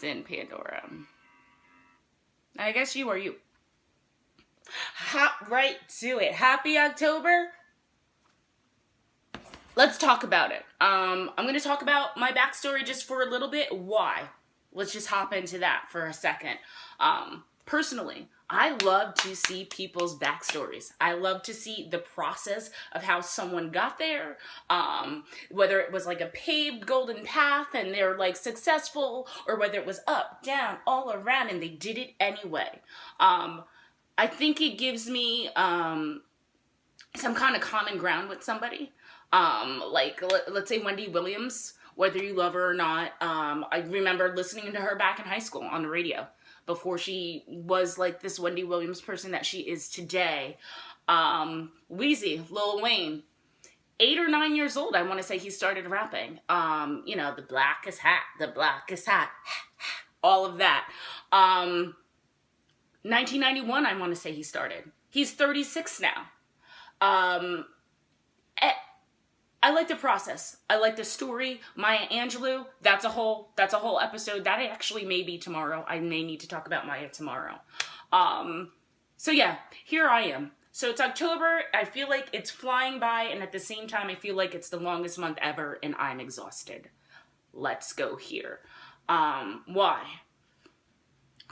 Alison Pandora. I guess you are you. Hop right to it. Happy October. Let's talk about it. I'm going to talk about my backstory just for a little bit. Why? Let's just hop into that for a second. Personally, I love to see people's backstories. I love to see the process of how someone got there, whether it was like a paved golden path and they're like successful, or whether it was up, down, all around, and they did it anyway. I think it gives me some kind of common ground with somebody. Let's say Wendy Williams, whether you love her or not. I remember listening to her back in high school on the radio before she was like this Wendy Williams person that she is today. Wheezy, Lil Wayne, 8 or 9 years old, I want to say he started rapping. The blackest hat, all of that. 1991, I want to say he started. He's 36 now. I like the process. I like the story. Maya Angelou, that's a whole episode. That actually may be tomorrow. I may need to talk about Maya tomorrow. So yeah, here I am. So it's October. I feel like it's flying by, and at the same time, I feel like it's the longest month ever, and I'm exhausted. Let's go here. Why?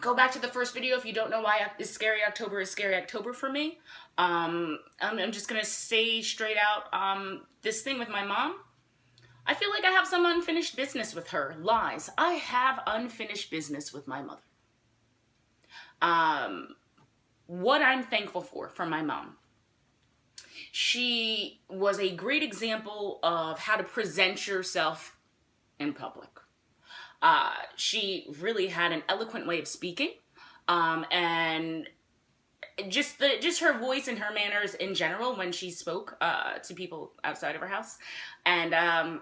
Go back to the first video if you don't know why Scary October is Scary October for me. I'm just going to say straight out, this thing with my mom, I feel like I have some unfinished business with her. Lies. I have unfinished business with my mother. What I'm thankful for my mom. She was a great example of how to present yourself in public. She really had an eloquent way of speaking, and just her voice and her manners in general when she spoke to people outside of her house. And I'm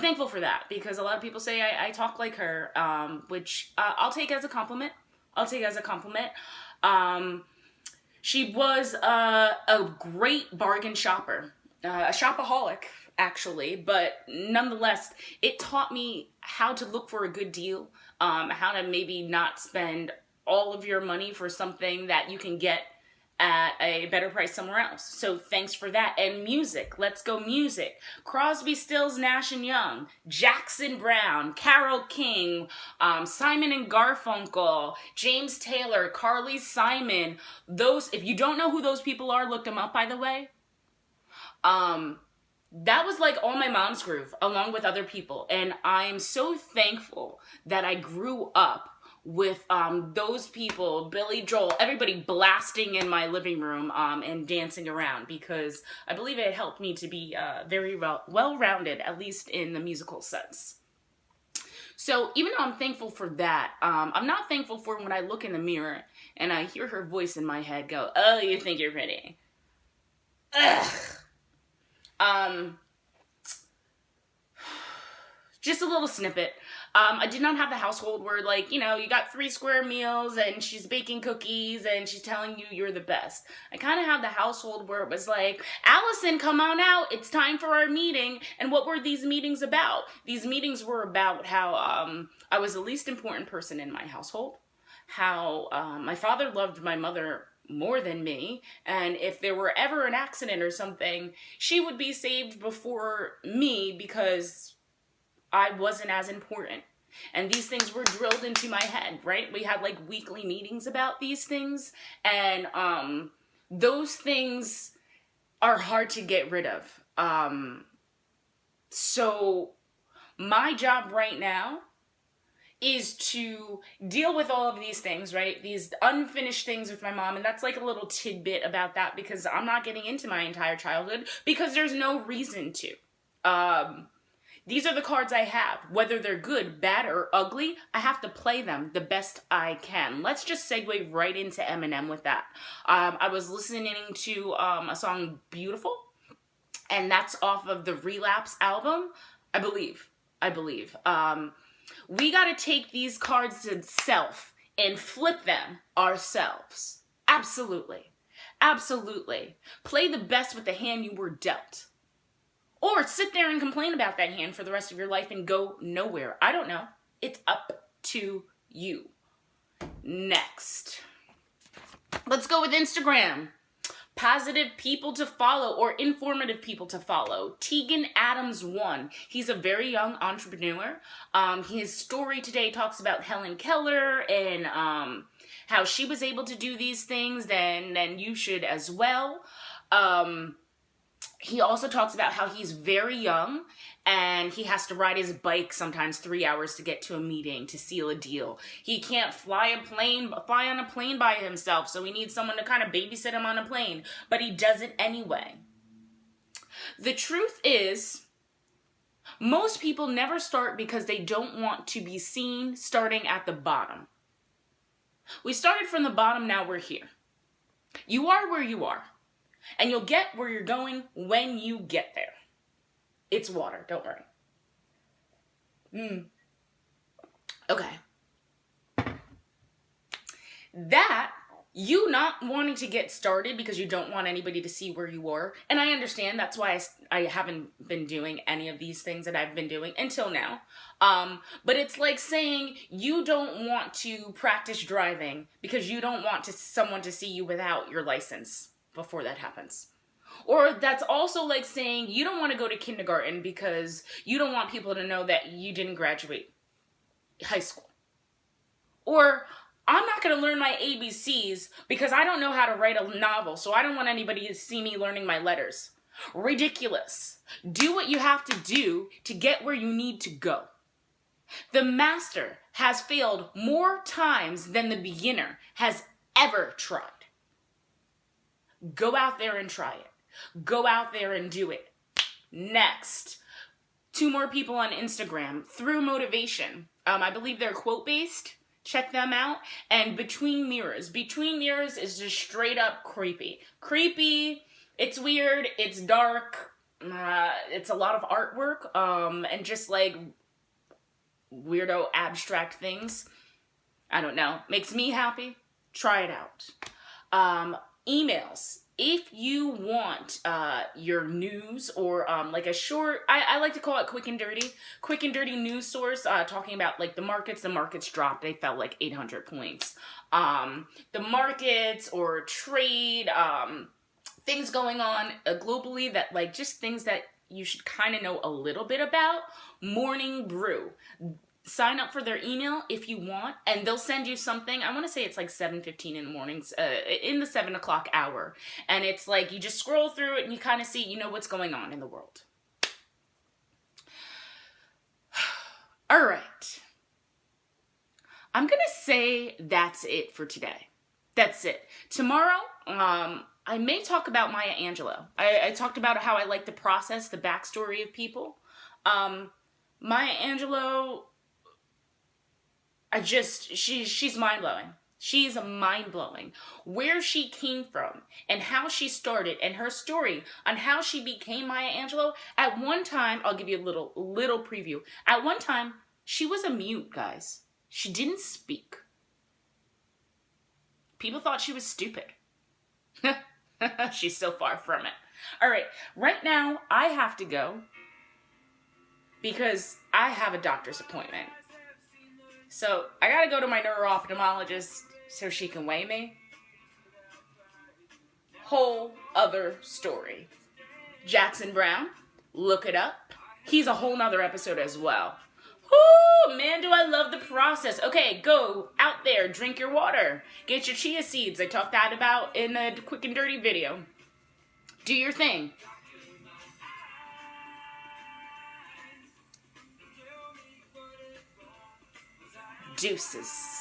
thankful for that, because a lot of people say I talk like her, which I'll take as a compliment. She was a great bargain shopper, a shopaholic, actually, but nonetheless, it taught me how to look for a good deal, how to maybe not spend all of your money for something that you can get at a better price somewhere else. So thanks for that. And music. Let's go music. Crosby, Stills, Nash & Young, Jackson Browne, Carole King, Simon and Garfunkel, James Taylor, Carly Simon. Those, if you don't know who those people are, look them up, by the way. That was like all my mom's groove, along with other people. And I am so thankful that I grew up with those people, Billy Joel, everybody blasting in my living room and dancing around, because I believe it helped me to be very well-rounded, at least in the musical sense. So even though I'm thankful for that, I'm not thankful for when I look in the mirror and I hear her voice in my head go, "Oh, you think you're pretty." Ugh. Just a little snippet. I did not have the household where, like, you got 3 square meals and she's baking cookies and she's telling you you're the best. I kind of had the household where it was like, "Allison, come on out. It's time for our meeting." And what were these meetings about? These meetings were about how I was the least important person in my household, how my father loved my mother more than me, and if there were ever an accident or something, she would be saved before me because I wasn't as important. And these things were drilled into my head, right? We had like weekly meetings about these things, and those things are hard to get rid of. So my job right now is to deal with all of these things, right? These unfinished things with my mom. And that's like a little tidbit about that, because I'm not getting into my entire childhood because there's no reason to. These are the cards I have. Whether they're good, bad, or ugly, I have to play them the best I can. Let's just segue right into Eminem with that. I was listening to a song, Beautiful, and that's off of the Relapse album, I believe. We got to take these cards to self and flip them ourselves. Absolutely. Play the best with the hand you were dealt. Or sit there and complain about that hand for the rest of your life and go nowhere. I don't know. It's up to you. Next, let's go with Instagram. Positive people to follow or informative people to follow. Tegan Adams 1. He's a very young entrepreneur. His story today talks about Helen Keller and how she was able to do these things. Then you should as well. He also talks about how he's very young and he has to ride his bike sometimes 3 hours to get to a meeting to seal a deal. He can't fly on a plane by himself, so he needs someone to kind of babysit him on a plane, but he does it anyway. The truth is, most people never start because they don't want to be seen starting at the bottom. We started from the bottom, now we're here. You are where you are. And you'll get where you're going when you get there. It's water, don't worry. Okay. That, you not wanting to get started because you don't want anybody to see where you are, and I understand, that's why I haven't been doing any of these things that I've been doing until now. But it's like saying you don't want to practice driving because you don't want someone to see you without your license before that happens. Or that's also like saying you don't want to go to kindergarten because you don't want people to know that you didn't graduate high school. Or I'm not going to learn my ABCs because I don't know how to write a novel, so I don't want anybody to see me learning my letters. Ridiculous. Do what you have to do to get where you need to go. The master has failed more times than the beginner has ever tried. Go out there and try it. Go out there and do it. Next, 2 more people on Instagram, Through Motivation. I believe they're quote-based. Check them out. And Between Mirrors. Between Mirrors is just straight up creepy. Creepy, it's weird, it's dark, it's a lot of artwork, and just like weirdo abstract things. I don't know. Makes me happy. Try it out. Emails. If you want your news or like a short, I like to call it quick and dirty news source, talking about like the markets dropped, they fell like 800 points. The markets or trade, things going on globally that like just things that you should kind of know a little bit about. Morning Brew. Sign up for their email if you want, and they'll send you something. I want to say it's like 7:15 in the mornings, in the 7 o'clock hour. And it's like you just scroll through it and you kind of see, you know, what's going on in the world. All right. I'm going to say that's it for today. That's it. Tomorrow, I may talk about Maya Angelou. I talked about how I like the process, the backstory of people. Maya Angelou, she's mind-blowing. She's mind-blowing. Where she came from and how she started and her story on how she became Maya Angelou. At one time, I'll give you a little preview. At one time, she was a mute, guys. She didn't speak. People thought she was stupid. She's so far from it. All right, right now, I have to go because I have a doctor's appointment. So I gotta go to my neuro-ophthalmologist so she can weigh me. Whole other story. Jackson Brown, look it up. He's a whole nother episode as well. Whoo, man, do I love the process. Okay, go out there, drink your water. Get your chia seeds. I talked that about in a quick and dirty video. Do your thing. Deuces.